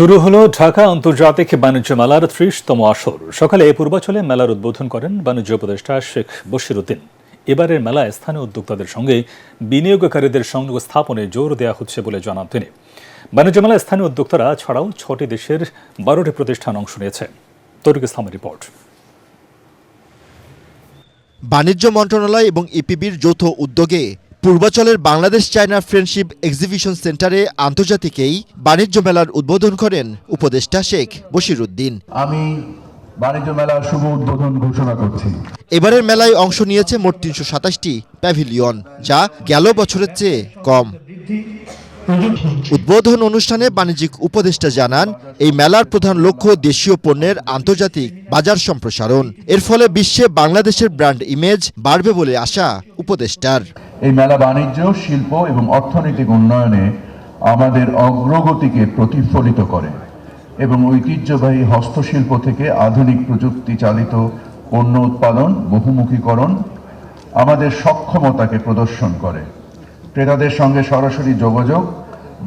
শুরু হলো ঢাকা আন্তর্জাতিক বাণিজ্য মেলার ৩০তম আসর। সকালে পূর্বাচলে মেলার উদ্বোধন করেন বাণিজ্য উপদেষ্টা শেখ বশিরউদ্দিন। এবারের মেলায় স্থানীয় উদ্যোক্তাদের সঙ্গে বিনিয়োগকারীদের সংযোগ স্থাপনে জোর দেওয়া হচ্ছে বলে জানান তিনি। বাণিজ্য মেলায় স্থানীয় উদ্যোক্তারা ছাড়াও ৬টি দেশের ১২টি প্রতিষ্ঠান অংশ নিয়েছে। তরিক ইসলামের রিপোর্ট। বাণিজ্য মন্ত্রণালয় এবং ইপিবির যৌথ উদ্যোগে পূর্বাচলের বাংলাদেশ চায়না ফ্রেন্ডশিপ এক্সিবিশন সেন্টারে আন্তর্জাতিক এই বাণিজ্য মেলার উদ্বোধন করেন উপদেষ্টা শেখ বশিরউদ্দিন। আমি বাণিজ্য মেলার শুভ উদ্বোধন ঘোষণা করছি। এবারের মেলায় অংশ নিয়েছে মোট ৩২৭টি প্যাভিলিয়ন, যা গেল বছরের চেয়ে কম। উদ্বোধন অনুষ্ঠানে বাণিজ্যিক উপদেষ্টা জানান, এই মেলার প্রধান লক্ষ্য দেশীয় পণ্যের আন্তর্জাতিক বাজার সম্প্রসারণ। এর ফলে বিশ্বে বাংলাদেশের ব্র্যান্ড ইমেজ বাড়বে বলে আশা উপদেষ্টার। এই মেলা বাণিজ্য, শিল্প এবং অর্থনৈতিক উন্নয়নে আমাদের অগ্রগতিকে প্রতিফলিত করে এবং ঐতিহ্যবাহী হস্তশিল্প থেকে আধুনিক প্রযুক্তি চালিত পণ্য উৎপাদন, বহুমুখীকরণ আমাদের সক্ষমতাকে প্রদর্শন করে। ক্রেতাদের সঙ্গে সরাসরি যোগাযোগ,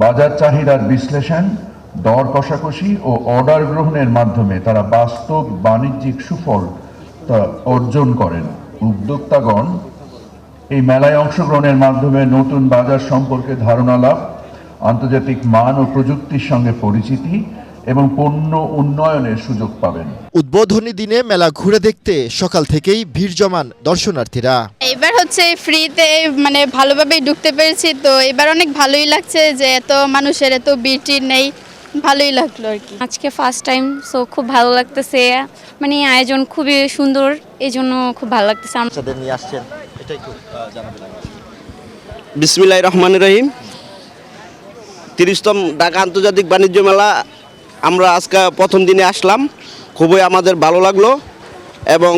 বাজার চাহিদার বিশ্লেষণ, দর কষাকষি ও অর্ডার গ্রহণের মাধ্যমে তারা বাস্তব বাণিজ্যিক সুফল অর্জন করেন। উদ্যোক্তাগণ এই মেলায় অংশগ্রহণের মাধ্যমে নতুন বাজার সম্পর্কে ধারণা লাভ, আন্তর্জাতিক মান ও প্রযুক্তির সঙ্গে পরিচিতি এবং পণ্য উন্নয়নের সুযোগ পাবেন। উদ্বোধনী দিনে মেলা ঘুরে দেখতে সকাল থেকেই ভিড় জমান দর্শনার্থীরা। এবার হচ্ছে ফ্রিতে ভালোভাবেই ঢুকতে পেরেছি, তো এবার অনেক ভালোই লাগছে যে এত মানুষের এত ভিড় নেই, ভালোই লাগলো আর কি। আজকে ফার্স্ট টাইম, সো খুব ভালো লাগতেছে। আয়োজন খুবই সুন্দর, এই জন্য খুব ভালো লাগতেছে। নিয়ে আসছেন, এটা একটু জানাবেন। বিসমিল্লাহির রহমানির রহিম। ৩০তম ঢাকা আন্তর্জাতিক বাণিজ্য মেলা আমরা আজকে প্রথম দিনে আসলাম, খুবই আমাদের ভালো লাগলো এবং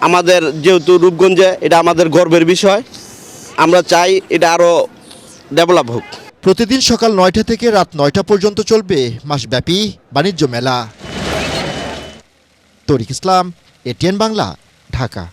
আমাদের যেহেতু রূপগঞ্জে এটা আমাদের গর্বের বিষয়, আমরা চাই এটা আরও ডেভেলপ হোক। প্রতিদিন সকাল ৯টা থেকে রাত ৯টা পর্যন্ত চলবে মাসব্যাপী বাণিজ্য মেলা। তরিক ইসলাম, এটিএন বাংলা, ঢাকা।